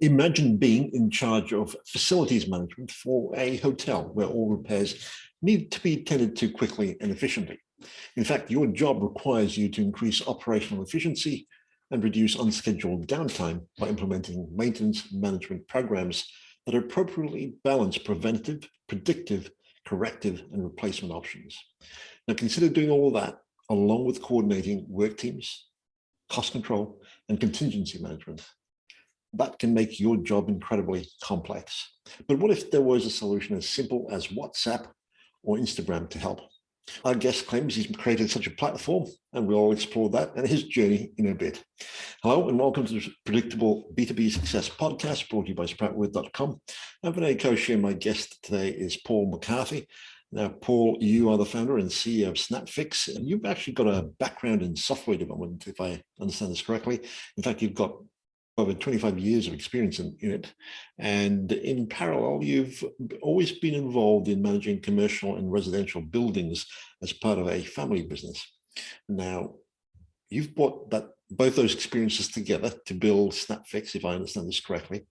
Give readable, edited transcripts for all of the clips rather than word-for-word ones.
Imagine being in charge of facilities management for a hotel where all repairs need to be tended to quickly and efficiently. In fact, your job requires you to increase operational efficiency and reduce unscheduled downtime by implementing maintenance management programs that appropriately balance preventative, predictive, corrective, and replacement options. Now, consider doing all of that along with coordinating work teams, cost control, and contingency management. That can make your job incredibly complex. But what if there was a solution as simple as WhatsApp or Instagram to help? Our guest claims he's created such a platform, and we'll explore that and his journey in a bit. Hello, and welcome to the Predictable B2B Success Podcast, brought to you by Sproutword.com. I'm Vinay Koshy, and my guest today is Paul McCarthy. Now, Paul, you are the founder and CEO of SnapFix, and you've actually got a background in software development, if I understand this correctly. In fact, you've got over 25 years of experience in it. And in parallel, you've always been involved in managing commercial and residential buildings as part of a family business. Now, you've brought both those experiences together to build SnapFix, if I understand this correctly.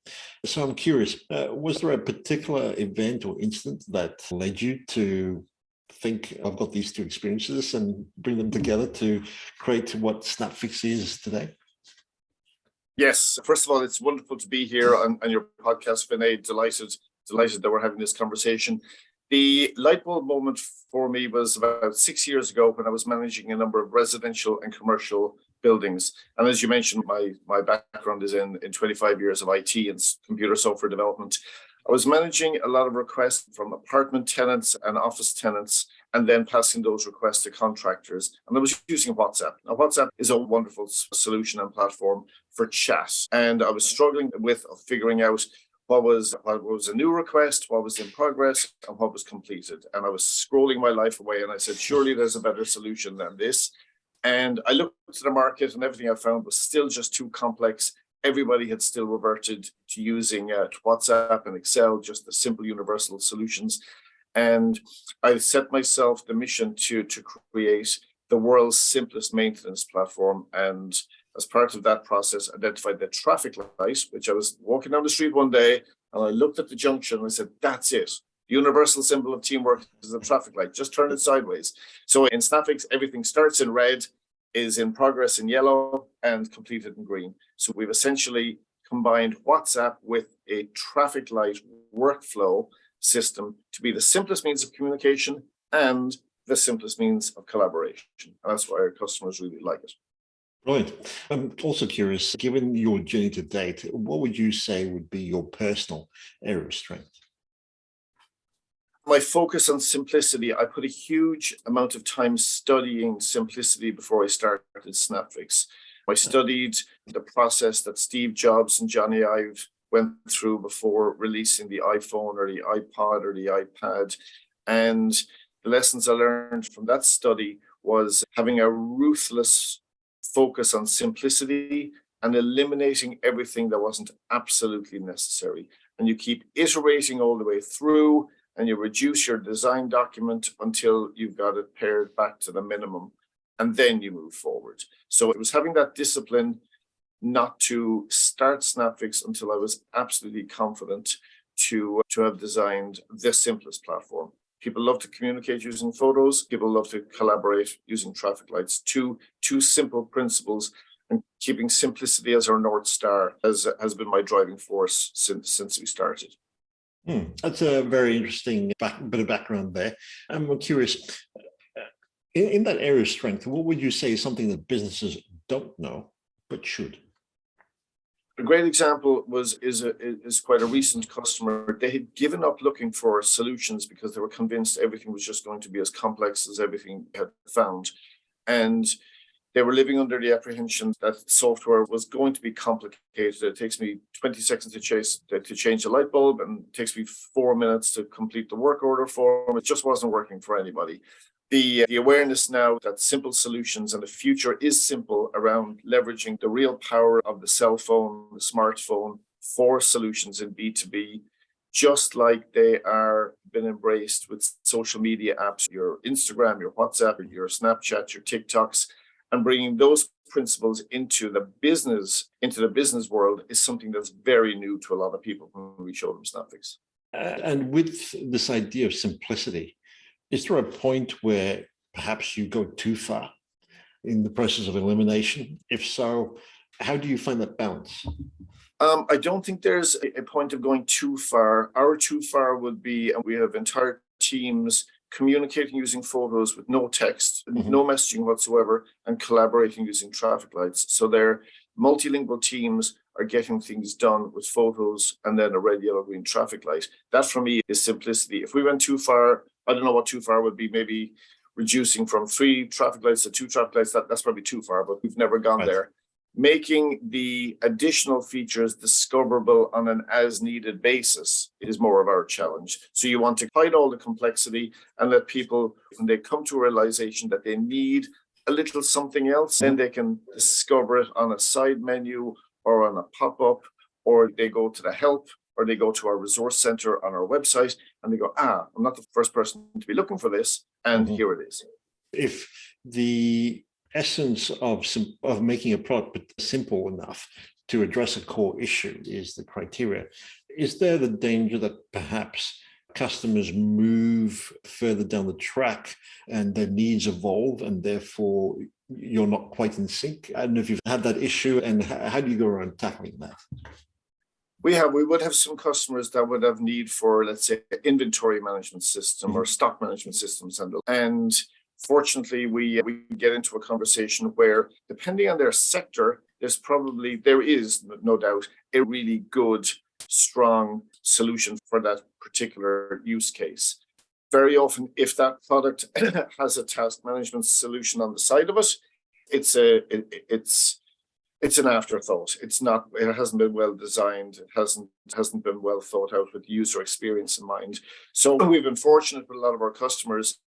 So I'm curious, was there a particular event or incident that led you to think, I've got these two experiences and bring them together to create what SnapFix is today? Yes. First of all, it's wonderful to be here on your podcast, Vinay. Delighted that we're having this conversation. The light bulb moment for me was about 6 years ago when I was managing a number of residential and commercial buildings. And as you mentioned, my background is in 25 years of IT and computer software development. I was managing a lot of requests from apartment tenants and office tenants, and then passing those requests to contractors. And I was using WhatsApp. Now, WhatsApp is a wonderful solution and platform for chat. And I was struggling with figuring out what was a new request, what was in progress, and what was completed. And I was scrolling my life away, and I said, surely there's a better solution than this. And I looked at the market, and everything I found was still just too complex. Everybody had still reverted to using WhatsApp and Excel, just the simple universal solutions. And I set myself the mission to create the world's simplest maintenance platform. And as part of that process, identified the traffic light, which I was walking down the street one day, and I looked at the junction and I said, that's it. The universal symbol of teamwork is a traffic light. Just turn it sideways. So in SnapFix, everything starts in red, is in progress in yellow, and completed in green. So we've essentially combined WhatsApp with a traffic light workflow system to be the simplest means of communication and the simplest means of collaboration. And that's why our customers really like it. Right. I'm also curious, given your journey to date, what would you say would be your personal area of strength? My focus on simplicity, I put a huge amount of time studying simplicity before I started SnapFix. I studied the process that Steve Jobs and Johnny Ive went through before releasing the iPhone or the iPod or the iPad. And the lessons I learned from that study was having a ruthless focus on simplicity and eliminating everything that wasn't absolutely necessary. And you keep iterating all the way through, and you reduce your design document until you've got it pared back to the minimum, and then you move forward. So it was having that discipline not to start SnapFix until I was absolutely confident to have designed the simplest platform. People love to communicate using photos. People love to collaborate using traffic lights. Two simple principles, and keeping simplicity as our North Star has been my driving force since we started. That's a very interesting bit of background there. I'm curious, in that area of strength, what would you say is something that businesses don't know but should? A great example is quite a recent customer. They had given up looking for solutions because they were convinced everything was just going to be as complex as everything they had found. And they were living under the apprehension that software was going to be complicated. It takes me 20 seconds to change the light bulb, and it takes me 4 minutes to complete the work order form. It just wasn't working for anybody. The awareness now that simple solutions and the future is simple around leveraging the real power of the cell phone, the smartphone for solutions in B2B, just like they are been embraced with social media apps, your Instagram, your WhatsApp, your Snapchat, your TikToks, and bringing those principles into the business world is something that's very new to a lot of people when we show them SnapFix. And with this idea of simplicity, is there a point where perhaps you go too far in the process of elimination? If so, how do you find that balance? I don't think there's a point of going too far. Our too far would be, we have entire teams communicating using photos with no text, no messaging whatsoever, and collaborating using traffic lights. So their multilingual teams are getting things done with photos and then a red, yellow, green traffic light. That for me is simplicity. If we went too far, I don't know what too far would be, maybe reducing from 3 traffic lights to 2 traffic lights. That's probably too far, but we've never gone there. Making the additional features discoverable on an as-needed basis is more of our challenge. So you want to hide all the complexity and let people, when they come to a realization that they need a little something else, then they can discover it on a side menu or on a pop-up, or they go to the help, or they go to our resource center on our website, and they go, I'm not the first person to be looking for this, and here it is. If the essence of making a product simple enough to address a core issue is the criteria, is there the danger that perhaps customers move further down the track and their needs evolve and therefore you're not quite in sync? I don't know if you've had that issue, and how do you go around tackling that? We would have some customers that would have need for, let's say, inventory management system or stock management systems. And fortunately, we get into a conversation where, depending on their sector, there is no doubt a really good, strong solution for that particular use case. Very often, if that product has a task management solution on the side of it, it's an afterthought. It hasn't been well designed. It hasn't been well thought out with user experience in mind. So we've been fortunate with a lot of our customers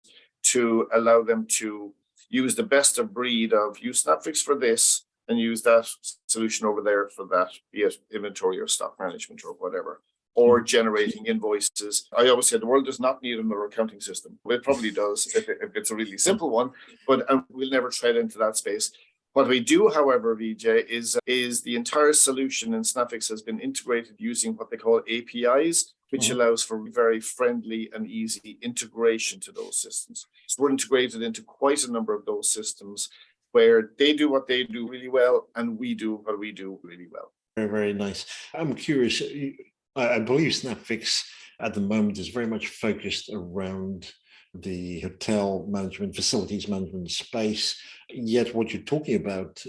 to allow them to use the best of breed of use SnapFix for this and use that solution over there for that, be it inventory or stock management or whatever, or generating invoices. I always say the world does not need another accounting system. Well, it probably does if it's a really simple one, but we'll never tread into that space. What we do, however, Vijay, is the entire solution in SnapFix has been integrated using what they call APIs, which allows for very friendly and easy integration to those systems. So we're integrated into quite a number of those systems where they do what they do really well and we do what we do really well. Very, very nice. I'm curious, I believe SnapFix at the moment is very much focused around the hotel management, facilities management space. Yet what you're talking about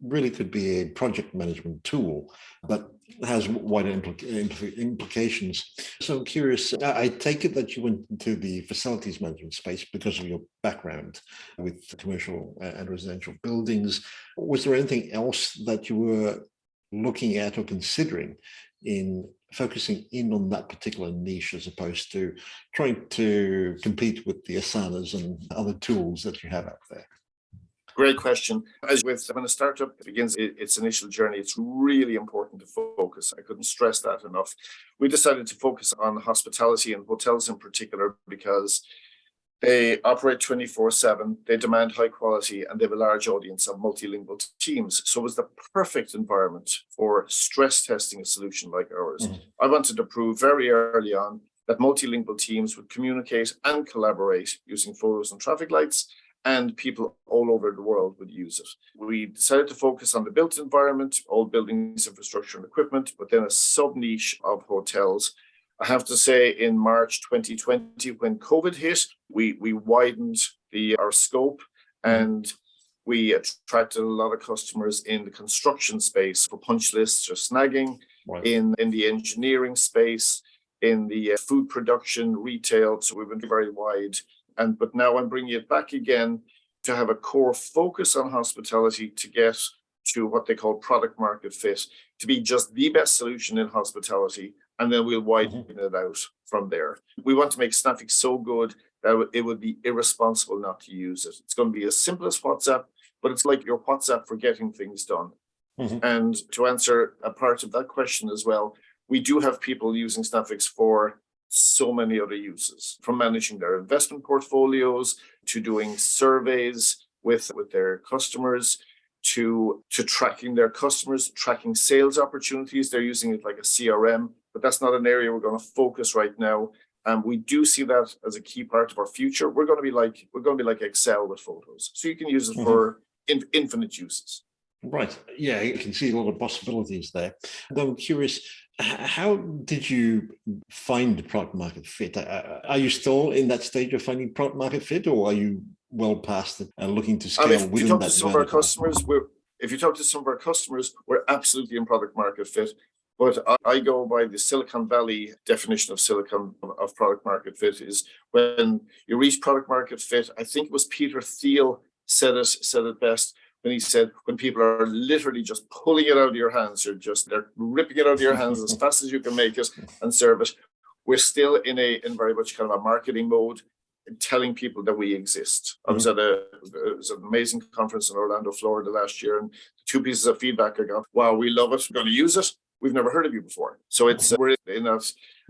really could be a project management tool that has wider implications. So I'm curious, I take it that you went into the facilities management space because of your background with commercial and residential buildings. Was there anything else that you were looking at or considering in focusing in on that particular niche as opposed to trying to compete with the Asanas and other tools that you have out there? Great question. As with when a startup begins its initial journey, it's really important to focus. I couldn't stress that enough. We decided to focus on hospitality and hotels in particular because they operate 24/7, they demand high quality, and they have a large audience of multilingual teams. So it was the perfect environment for stress testing a solution like ours. I wanted to prove very early on that multilingual teams would communicate and collaborate using photos and traffic lights, and people all over the world would use it. We decided to focus on the built environment, all buildings, infrastructure, and equipment, but then a sub-niche of hotels. I have to say, in March 2020, when COVID hit, we widened our scope and we attracted a lot of customers in the construction space for punch lists or snagging, in the engineering space, in the food production, retail. So we went very wide. But now I'm bringing it back again to have a core focus on hospitality to get to what they call product market fit, to be just the best solution in hospitality. And then we'll widen it out from there. We want to make SnapFix so good that it would be irresponsible not to use it. It's going to be as simple as WhatsApp, but it's like your WhatsApp for getting things done. And to answer a part of that question as well, we do have people using SnapFix for so many other uses, from managing their investment portfolios to doing surveys with their customers, to tracking their customers, tracking sales opportunities. They're using it like a CRM, but that's not an area we're going to focus right now. And we do see that as a key part of our future. We're going to be like Excel with photos, so you can use it for infinite uses. Right. Yeah, you can see a lot of possibilities there. And I'm curious, how did you find the product market fit? Are you still in that stage of finding product market fit, or are you well past it and looking to scale if within you talk that to some vertical? if you talk to some of our customers, we're absolutely in product market fit. But I go by the Silicon Valley definition of product market fit is when you reach product market fit. I think it was Peter Thiel said it best when he said, when people are literally just pulling it out of your hands, they're ripping it out of your hands as fast as you can make it and serve it. We're still in very much kind of a marketing mode, telling people that we exist. I was at it was an amazing conference in Orlando, Florida last year, and 2 pieces of feedback I got: wow, we love it, we're going to use it. We've never heard of you before. So we're in a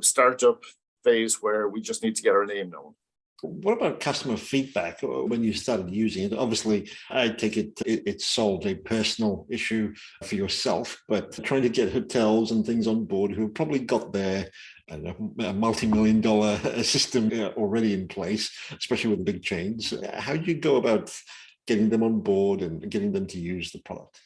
startup phase where we just need to get our name known. What about customer feedback when you started using it? Obviously, I take it solved a personal issue for yourself, but trying to get hotels and things on board who have probably got their a multi-million-dollar system already in place, especially with the big chains. How do you go about getting them on board and getting them to use the product?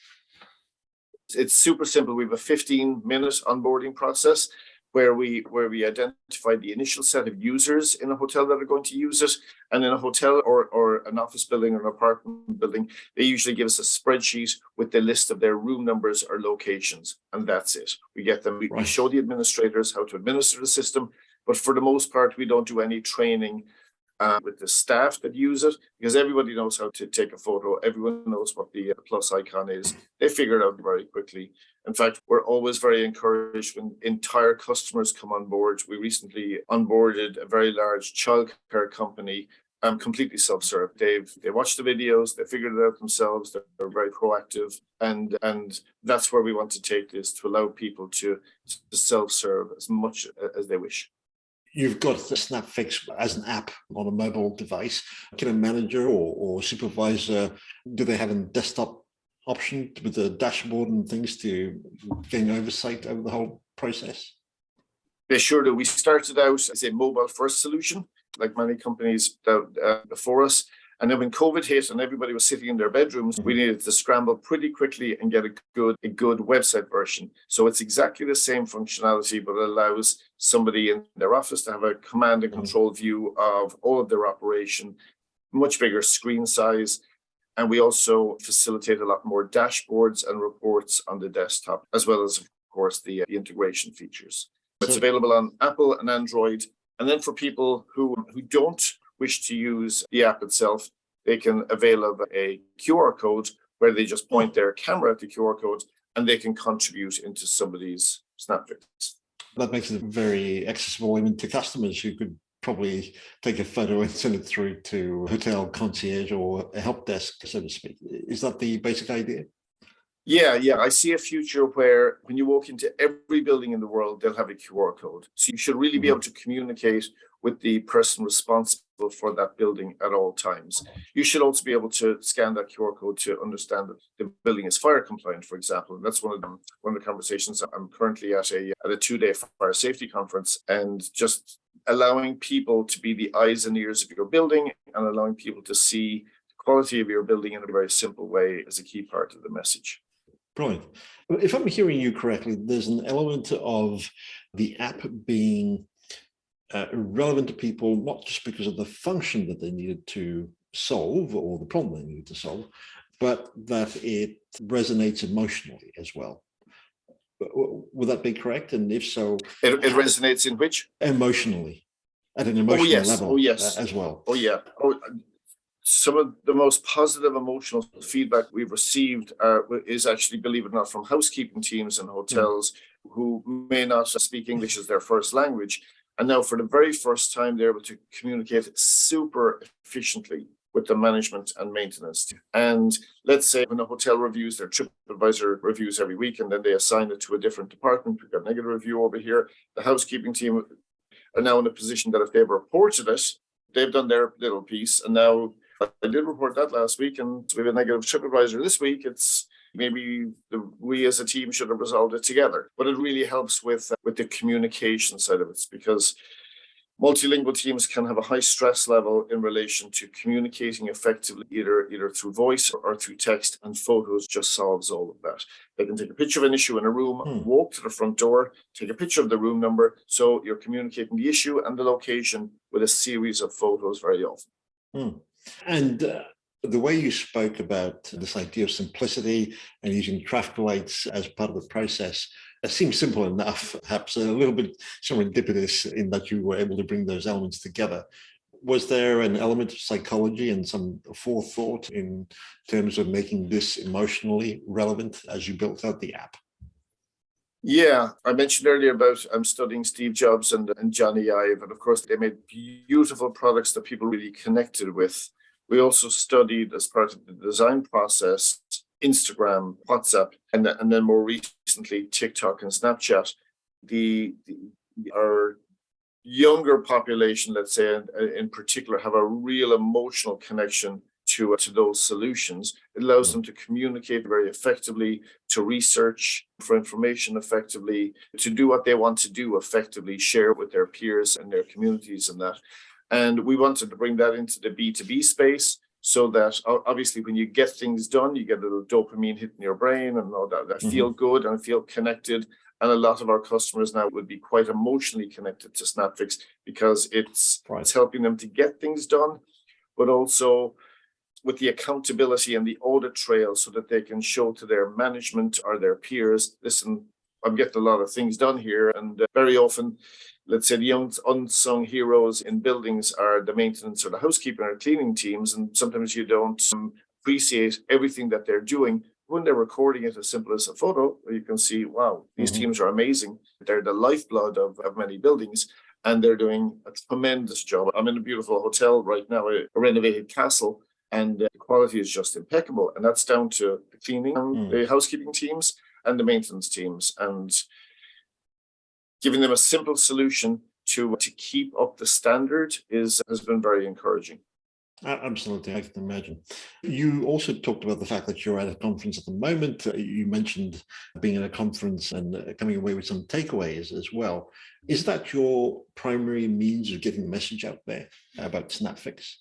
It's super simple. We have a 15-minute onboarding process where we identify the initial set of users in a hotel that are going to use it. And in a hotel or an office building or an apartment building, they usually give us a spreadsheet with the list of their room numbers or locations. And that's it. We get them. We show the administrators how to administer the system. But for the most part, we don't do any training with the staff that use it, because everybody knows how to take a photo. Everyone knows what the plus icon is. They figure it out very quickly. In fact, we're always very encouraged when entire customers come on board. We recently onboarded a very large childcare company, completely self-serve. They watched the videos, they figured it out themselves. They're very proactive, and that's where we want to take this, to allow people to self-serve as much as they wish. You've got the SnapFix as an app on a mobile device. Can a manager or supervisor, do they have a desktop option with the dashboard and things to gain oversight over the whole process? They sure do. We started out as a mobile-first solution, like many companies before us. And then when COVID hit and everybody was sitting in their bedrooms, we needed to scramble pretty quickly and get a good website version. So it's exactly the same functionality, but it allows somebody in their office to have a command and control view of all of their operation, much bigger screen size. And we also facilitate a lot more dashboards and reports on the desktop, as well as, of course, the integration features. It's available on Apple and Android. And then for people who don't wish to use the app itself, they can avail of a QR code where they just point their camera at the QR code and they can contribute into somebody's SnapFix. That makes it very accessible even to customers who could probably take a photo and send it through to a hotel concierge or a help desk, so to speak. Is that the basic idea? Yeah. I see a future where when you walk into every building in the world, they'll have a QR code. So you should really be able to communicate with the person responsible for that building at all times. You should also be able to scan that QR code to understand that the building is fire compliant, for example. And that's one of the conversations. I'm currently at a 2-day fire safety conference, and just allowing people to be the eyes and ears of your building and allowing people to see the quality of your building in a very simple way is a key part of the message. Brilliant. If I'm hearing you correctly, there's an element of the app being relevant to people, not just because of the function that they needed to solve or the problem they needed to solve, but that it resonates emotionally as well. Would that be correct? And if so, it resonates in which? Emotionally, at an emotional level as well. Some of the most positive emotional feedback we've received is actually, believe it or not, from housekeeping teams in hotels who may not speak English as their first language. And now for the very first time, they're able to communicate super efficiently with the management and maintenance team. And let's say when a hotel reviews their TripAdvisor reviews every week, and then they assign it to a different department. We've got negative review over here. The housekeeping team are now in a position that if they've reported it, they've done their little piece. And now I did report that last week, and we have a negative TripAdvisor this week. It's maybe we as a team should have resolved it together. But it really helps with the communication side of it, because multilingual teams can have a high stress level in relation to communicating effectively, either through voice or through text, and photos just solves all of that. They can take a picture of an issue in a room, walk to the front door, take a picture of the room number. So you're communicating the issue and the location with a series of photos very often. And the way you spoke about this idea of simplicity and using traffic lights as part of the process, it seems simple enough, perhaps a little bit serendipitous in that you were able to bring those elements together. Was there an element of psychology and some forethought in terms of making this emotionally relevant as you built out the app? Yeah, I mentioned earlier about I'm studying Steve Jobs and Johnny Ive, and of course they made beautiful products that people really connected with. We also studied, as part of the design process, Instagram, WhatsApp, and then more recently TikTok and Snapchat. Our younger population, let's say, in particular, have a real emotional connection to those solutions. It allows them to communicate very effectively, to research for information effectively, to do what they want to do effectively, share with their peers and their communities and that. And we wanted to bring that into the B2B space, so that obviously when you get things done, you get a little dopamine hit in your brain and all that feel good and feel connected. And a lot of our customers now would be quite emotionally connected to SnapFix, because it's helping them to get things done, but also with the accountability and the audit trail, so that they can show to their management or their peers, listen, I'm getting a lot of things done here. And very often, let's say the unsung heroes in buildings are the maintenance or the housekeeping or cleaning teams. And sometimes you don't appreciate everything that they're doing. When they're recording it, as simple as a photo, you can see, wow, these teams are amazing. They're the lifeblood of many buildings, and they're doing a tremendous job. I'm in a beautiful hotel right now, a renovated castle, and the quality is just impeccable. And that's down to the cleaning, the housekeeping teams, and the maintenance teams, and giving them a simple solution to keep up the standard has been very encouraging. Absolutely, I can imagine. You also talked about the fact that you're at a conference at the moment. You mentioned being at a conference and coming away with some takeaways as well. Is that your primary means of getting the message out there about SnapFix?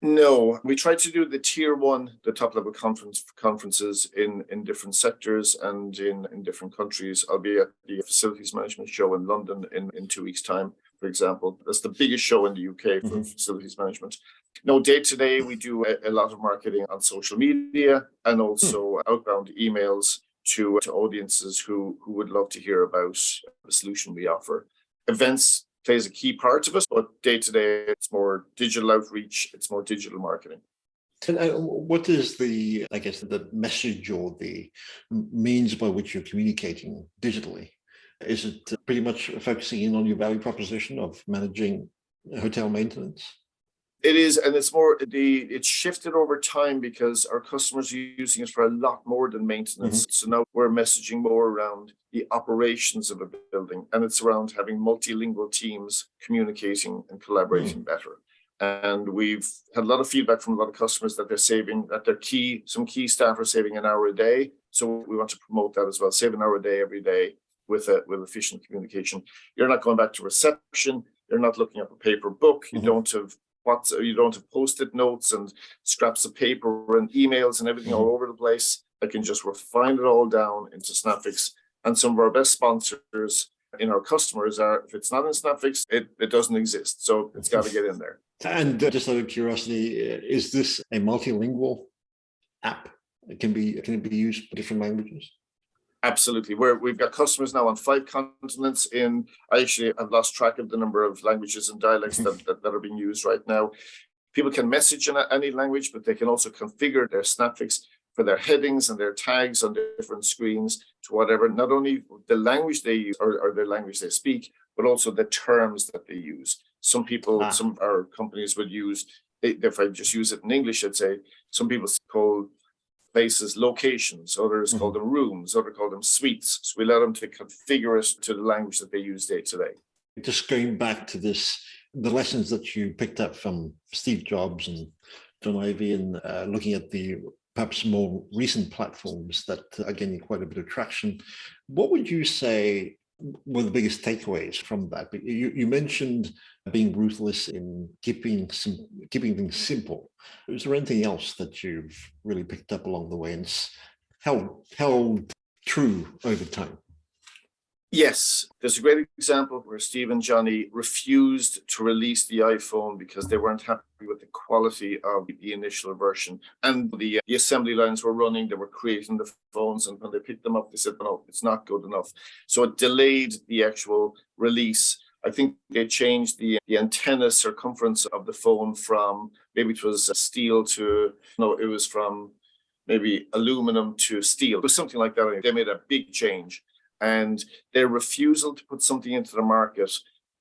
No, we try to do the tier one, the top level conferences in different sectors and in different countries. I'll be at the Facilities Management Show in London in 2 weeks' time, for example. That's the biggest show in the UK for facilities management. No, day to day, we do a lot of marketing on social media, and also outbound emails to audiences who would love to hear about the solution we offer. Events plays a key part of it, but day to day, it's more digital outreach, it's more digital marketing. And what is the message or the means by which you're communicating digitally? Is it pretty much focusing in on your value proposition of managing hotel maintenance? It is, and it's shifted over time, because our customers are using it for a lot more than maintenance. So now we're messaging more around the operations of a building, and it's around having multilingual teams communicating and collaborating better. And we've had a lot of feedback from a lot of customers that some key staff are saving an hour a day. So we want to promote that as well. Save an hour a day every day with efficient communication. You're not going back to reception. You're not looking up a paper book. You don't have Post-it notes and scraps of paper and emails and everything all over the place. I can just refine it all down into SnapFix. And some of our best sponsors in our customers are, if it's not in SnapFix, it doesn't exist. So it's got to get in there. And just out of curiosity, is this a multilingual app? Can it be used in different languages? Absolutely. We've got customers now on 5 continents. I've lost track of the number of languages and dialects that are being used right now. People can message in any language, but they can also configure their SnapFix for their headings and their tags on different screens to whatever, not only the language they use or the language they speak, but also the terms that they use. Some of our companies would use, if I just use it in English, I'd say some people call places locations, others call them rooms, others call them suites. So we allow them to configure it to the language that they use day to day. Just going back to the lessons that you picked up from Steve Jobs and John Ive and looking at the perhaps more recent platforms that are gaining quite a bit of traction. What would you say were the biggest takeaways from that? You mentioned being ruthless in keeping things simple. Is there anything else that you've really picked up along the way and held true over time? Yes, there's a great example where Steve and Johnny refused to release the iPhone because they weren't happy with the quality of the initial version. And the assembly lines were running, they were creating the phones, and when they picked them up, they said, no, it's not good enough. So it delayed the actual release. I think they changed the antenna circumference of the phone from, maybe it was steel to, no, it was from maybe aluminum to steel. It was something like that. They made a big change. And their refusal to put something into the market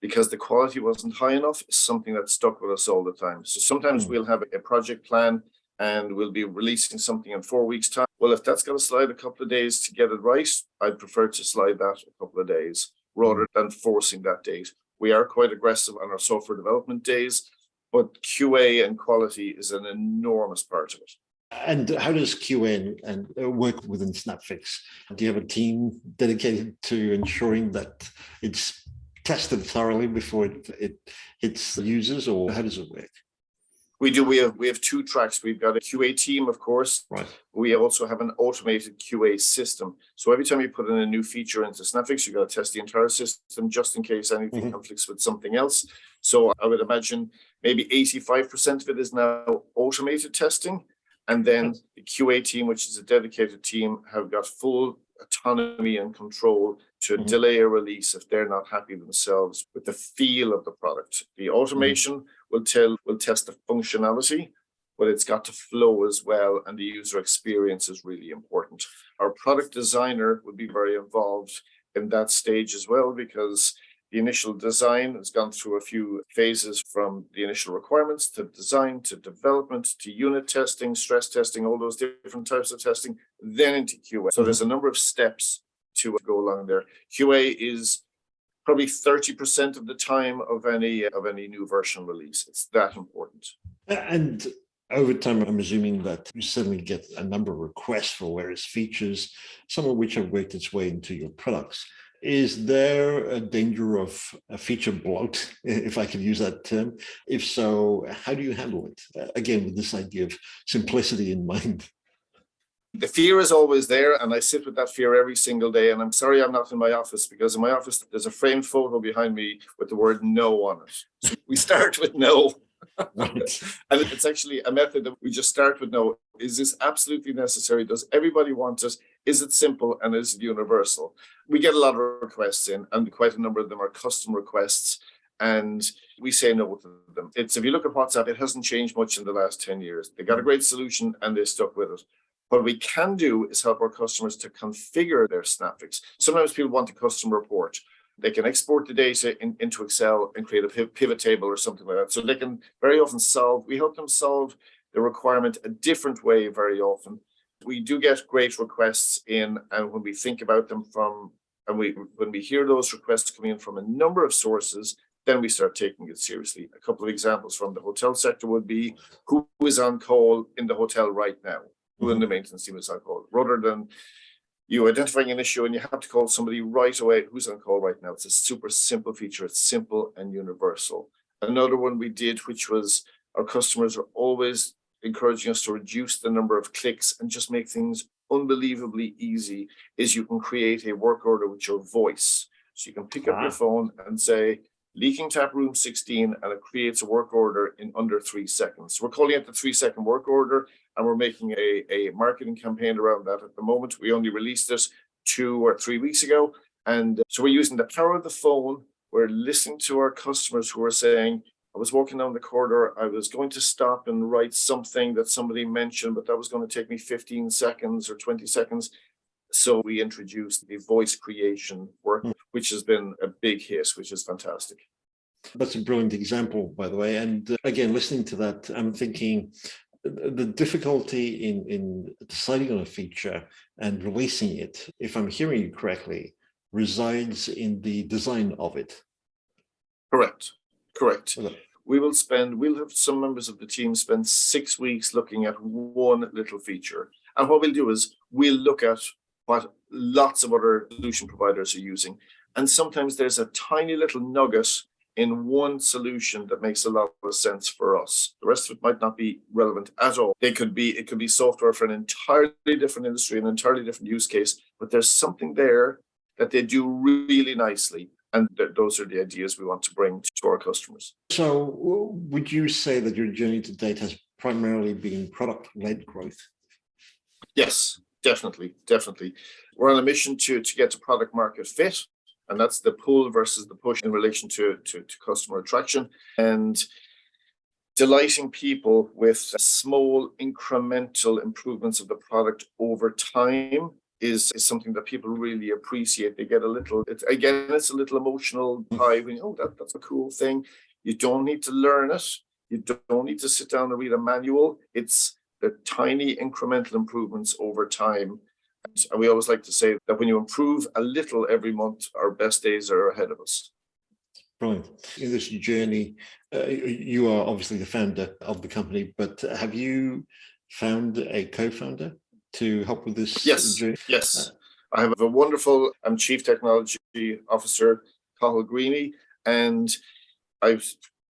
because the quality wasn't high enough is something that stuck with us all the time. So sometimes we'll have a project plan and we'll be releasing something in 4 weeks' time. Well, if that's going to slide a couple of days to get it right, I'd prefer to slide that a couple of days rather than forcing that date. We are quite aggressive on our software development days, but QA and quality is an enormous part of it. And how does QA and work within SnapFix? Do you have a team dedicated to ensuring that it's tested thoroughly before it hits the users, or how does it work? We do. We have two tracks. We've got a QA team, of course. Right. We also have an automated QA system. So every time you put in a new feature into SnapFix, you've got to test the entire system just in case anything conflicts with something else. So I would imagine maybe 85% of it is now automated testing. And then the QA team, which is a dedicated team, have got full autonomy and control to delay a release if they're not happy themselves with the feel of the product. The automation will test the functionality, but it's got to flow as well, and the user experience is really important. Our product designer would be very involved in that stage as well, because the initial design has gone through a few phases, from the initial requirements to design to development to unit testing, stress testing, all those different types of testing, then into QA. So there's a number of steps to go along there. QA is probably 30% of the time of any new version release. It's that important. And over time, I'm assuming that you certainly get a number of requests for various features, some of which have worked its way into your products. Is there a danger of a feature bloat, if I can use that term? If so, how do you handle it? Again, with this idea of simplicity in mind. The fear is always there, and I sit with that fear every single day. And I'm sorry I'm not in my office, because in my office, there's a framed photo behind me with the word no on it. So we start with no. Right. And it's actually a method that we just start with no. Is this absolutely necessary? Does everybody want it? Is it simple, and is it universal? We get a lot of requests in, and quite a number of them are custom requests, and we say no to them. If you look at WhatsApp, it hasn't changed much in the last 10 years. They got a great solution and they stuck with it. What we can do is help our customers to configure their SnapFix. Sometimes people want a custom report. They can export the data into Excel and create a pivot table or something like that. So they can very often we help them solve the requirement a different way very often. We do get great requests in, and when we think about them when we hear those requests coming in from a number of sources, then we start taking it seriously. A couple of examples from the hotel sector would be, who is on call in the hotel right now? Who in the maintenance team is on call? Rather than you identifying an issue and you have to call somebody right away, who's on call right now? It's a super simple feature. It's simple and universal. Another one we did, which was, our customers are always encouraging us to reduce the number of clicks and just make things unbelievably easy, is you can create a work order with your voice. So you can pick up your phone and say, leaking tap room 16, and it creates a work order in under 3 seconds. We're calling it the 3-second work order, and we're making a marketing campaign around that at the moment. We only released this 2 or 3 weeks ago. And so we're using the power of the phone. We're listening to our customers who are saying, I was walking down the corridor, I was going to stop and write something that somebody mentioned, but that was going to take me 15 seconds or 20 seconds. So we introduced the voice creation work, which has been a big hit, which is fantastic. That's a brilliant example, by the way. And again, listening to that, I'm thinking the difficulty in deciding on a feature and releasing it, if I'm hearing you correctly, resides in the design of it. Correct. we'll have some members of the team spend 6 weeks looking at one little feature. And what we'll do is we'll look at what lots of other solution providers are using. And sometimes there's a tiny little nugget in one solution that makes a lot of sense for us. The rest of it might not be relevant at all. It could be software for an entirely different industry, an entirely different use case, but there's something there that they do really nicely. And those are the ideas we want to bring to our customers. So would you say that your journey to date has primarily been product-led growth? Yes, definitely. We're on a mission to get to product market fit. And that's the pull versus the push in relation to customer attraction, and delighting people with small incremental improvements of the product over time is something that people really appreciate. They get it's a little emotional high when, that's a cool thing. You don't need to learn it. You don't need to sit down and read a manual. It's the tiny incremental improvements over time. And we always like to say that when you improve a little every month, our best days are ahead of us. Brilliant. In this journey, you are obviously the founder of the company, but have you found a co-founder to help with this journey? Yes. I have a wonderful Chief Technology Officer, Cathal Greeny, and I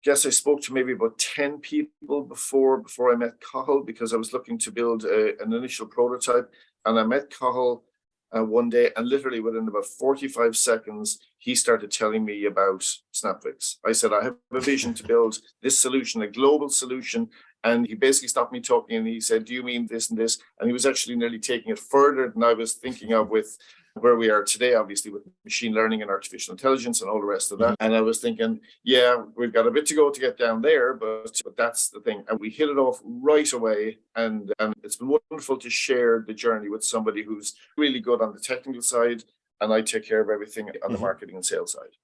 guess I spoke to maybe about 10 people before I met Cathal, because I was looking to build an initial prototype. And I met Cathal one day, and literally within about 45 seconds, he started telling me about SnapFix. I said, I have a vision to build this solution, a global solution. And he basically stopped me talking and he said, do you mean this and this? And he was actually nearly taking it further than I was thinking of with where we are today, obviously, with machine learning and artificial intelligence and all the rest of that. And I was thinking, yeah, we've got a bit to go to get down there, but that's the thing. And we hit it off right away. And it's been wonderful to share the journey with somebody who's really good on the technical side, and I take care of everything on the marketing and sales side.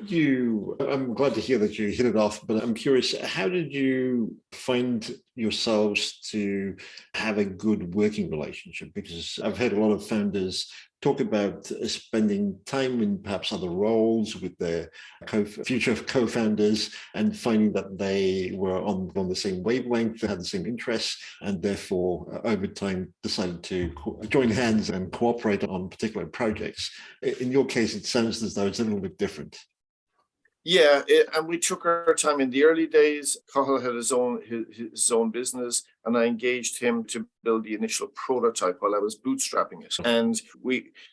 I'm glad to hear that you hit it off, but I'm curious, how did you find yourselves to have a good working relationship? Because I've heard a lot of founders talk about spending time in perhaps other roles with their future co-founders and finding that they were on the same wavelength, they had the same interests, and therefore over time decided to join hands and cooperate on particular projects. In your case, it sounds as though it's a little bit different. Yeah, and we took our time. In the early days, Cathal had his own business, and I engaged him to build the initial prototype while I was bootstrapping it. And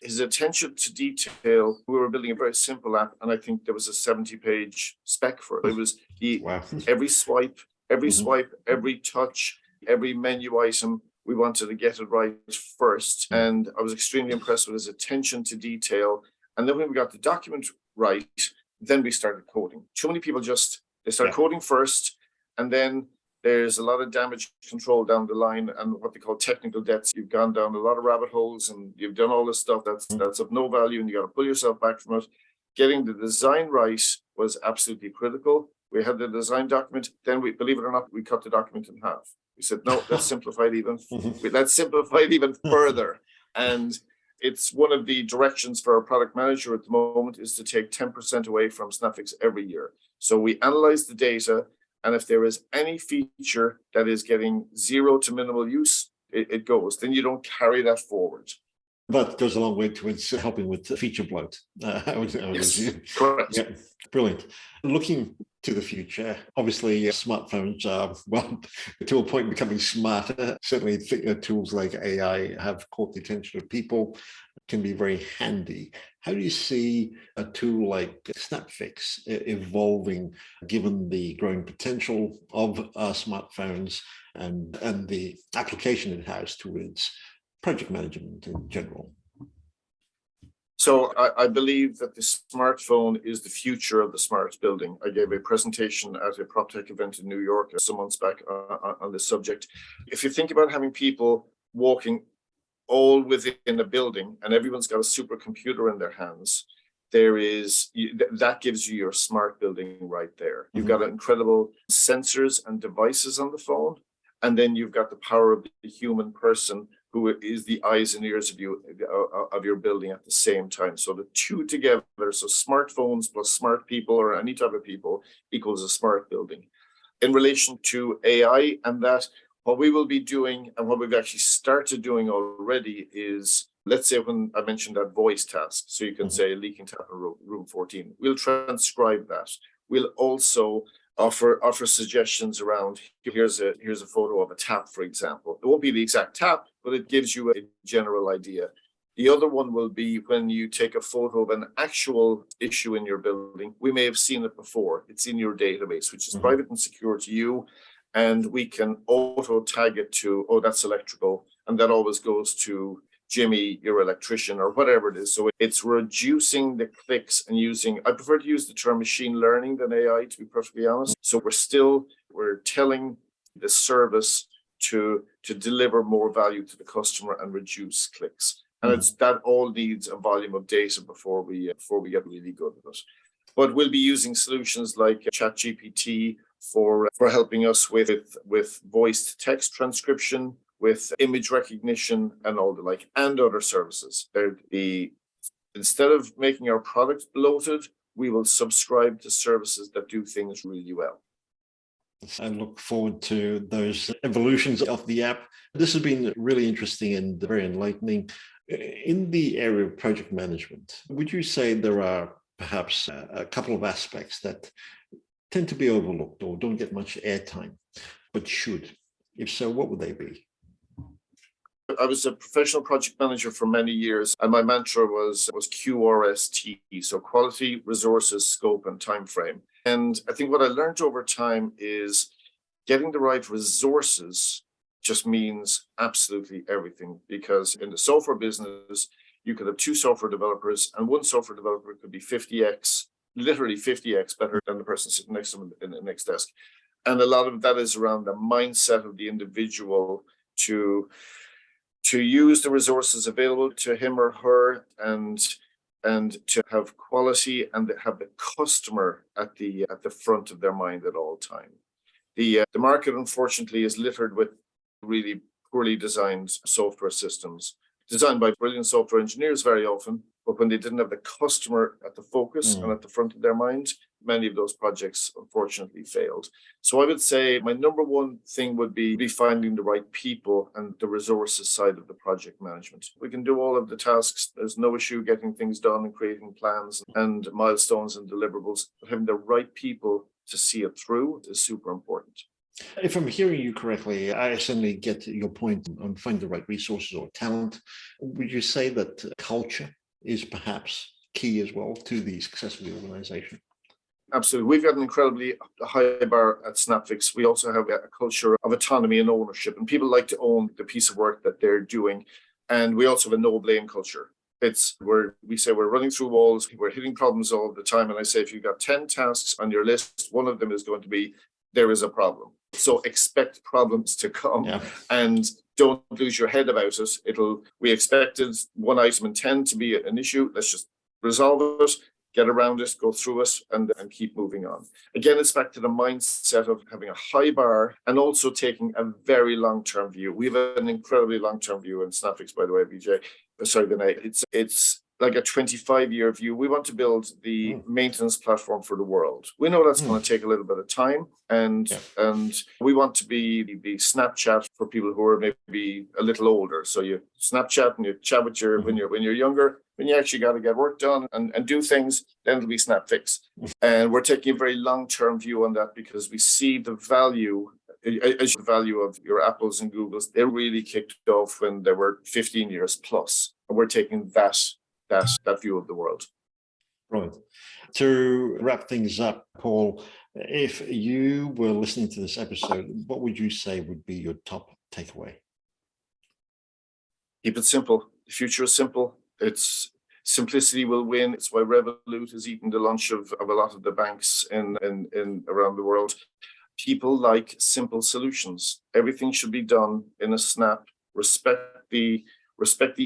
his attention to detail, we were building a very simple app, and I think there was a 70-page spec for it. It was every swipe, every touch, every menu item, we wanted to get it right first. And I was extremely impressed with his attention to detail. And then when we got the document right, then we started coding. Too many people they start coding first, and then there's a lot of damage control down the line and what they call technical debts. You've gone down a lot of rabbit holes and you've done all this stuff that's of no value, and you got to pull yourself back from it. Getting the design right was absolutely critical. We had the design document, then believe it or not, we cut the document in half. We said, no, let's simplify it even further. And it's one of the directions for our product manager at the moment is to take 10% away from SnapFix every year. So we analyze the data, and if there is any feature that is getting zero to minimal use, it goes. Then you don't carry that forward. That goes a long way towards helping with feature bloat. Yes, correct. Yeah, brilliant. Looking to the future, obviously smartphones are, to a point, becoming smarter. Certainly tools like AI have caught the attention of people, can be very handy. How do you see a tool like SnapFix evolving, given the growing potential of smartphones and the application it has towards project management in general? So I believe that the smartphone is the future of the smart building. I gave a presentation at a PropTech event in New York some months back on this subject. If you think about having people walking all within a building and everyone's got a supercomputer in their hands, that gives you your smart building right there. You've got incredible sensors and devices on the phone, and then you've got the power of the human person who is the eyes and ears of your building at the same time. So the two together, so smartphones plus smart people or any type of people equals a smart building. In relation to AI and that, what we will be doing and what we've actually started doing already is, let's say when I mentioned that voice task, so you can say leaking tap in room 14, we'll transcribe that. We'll also offer suggestions around, here's a photo of a tap, for example. It won't be the exact tap, but it gives you a general idea. The other one will be when you take a photo of an actual issue in your building. We may have seen it before. It's in your database, which is private and secure to you. And we can auto tag it to, oh, that's electrical. And that always goes to Jimmy, your electrician, or whatever it is. So it's reducing the clicks and I prefer to use the term machine learning than AI, to be perfectly honest. So we're telling the service to deliver more value to the customer and reduce clicks. And that all needs a volume of data before we get really good at it. But we'll be using solutions like ChatGPT for helping us with voice to text transcription, with image recognition and all the like, and other services. Instead of making our product bloated, we will subscribe to services that do things really well. I look forward to those evolutions of the app. This has been really interesting and very enlightening. In the area of project management, would you say there are perhaps a couple of aspects that tend to be overlooked or don't get much airtime, but should? If so, what would they be? I was a professional project manager for many years, and my mantra was QRST, so quality, resources, scope, and time frame. And I think what I learned over time is getting the right resources just means absolutely everything, because in the software business, you could have two software developers, and one software developer could be 50x, literally 50x better than the person sitting next to them in the next desk. And a lot of that is around the mindset of the individual to use the resources available to him or her and to have quality and have the customer at the front of their mind at all time. The market, unfortunately, is littered with really poorly designed software systems, designed by brilliant software engineers very often, but when they didn't have the customer at the focus and at the front of their mind, many of those projects unfortunately failed. So I would say my number one thing would be finding the right people and the resources side of the project management. We can do all of the tasks. There's no issue getting things done and creating plans and milestones and deliverables, but having the right people to see it through is super important. If I'm hearing you correctly, I certainly get your point on finding the right resources or talent. Would you say that culture is perhaps key as well to the success of the organization? Absolutely. We've got an incredibly high bar at SnapFix. We also have a culture of autonomy and ownership, and people like to own the piece of work that they're doing. And we also have a no blame culture. We say we're running through walls, we're hitting problems all the time. And I say, if you've got 10 tasks on your list, one of them is going to be, there is a problem. So expect problems to come and don't lose your head about it. We expected one item in 10 to be an issue. Let's just resolve it, get around it, go through it, and keep moving on. Again, it's back to the mindset of having a high bar and also taking a very long-term view. We have an incredibly long-term view in SnapFix, by the way, Vinay. It's like a 25-year view. We want to build the maintenance platform for the world. We know that's going to take a little bit of time, and we want to be the Snapchat for people who are maybe a little older. So you Snapchat and you chat with when you're younger. When you actually got to get work done and do things, then it'll be SnapFix. And we're taking a very long-term view on that because we see the value of your Apples and Googles. They really kicked off when they were 15 years plus. And we're taking that view of the world. Right. To wrap things up, Paul, if you were listening to this episode, what would you say would be your top takeaway? Keep it simple. The future is simple. It's simplicity will win. It's why Revolut has eaten the lunch of a lot of the banks in around the world. People like simple solutions. Everything should be done in a snap. Respect the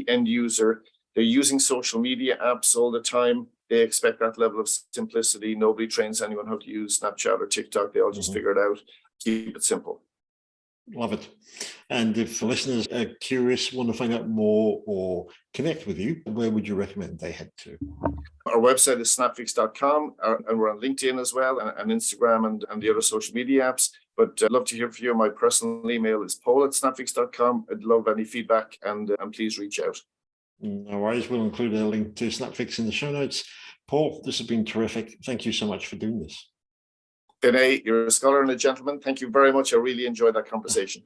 end user. They're using social media apps all the time. They expect that level of simplicity. Nobody trains anyone how to use Snapchat or TikTok. They all just figure it out. Keep it simple. Love it. And if listeners are curious, want to find out more or connect with you, where would you recommend they head to? Our website is snapfix.com, and we're on LinkedIn as well, and Instagram and the other social media apps. But I'd love to hear from you. My personal email is paul@snapfix.com. I'd love any feedback, and please reach out. No worries. We'll include a link to SnapFix in the show notes. Paul, this has been terrific. Thank you so much for doing this. Vinay, you're a scholar and a gentleman. Thank you very much. I really enjoyed that conversation.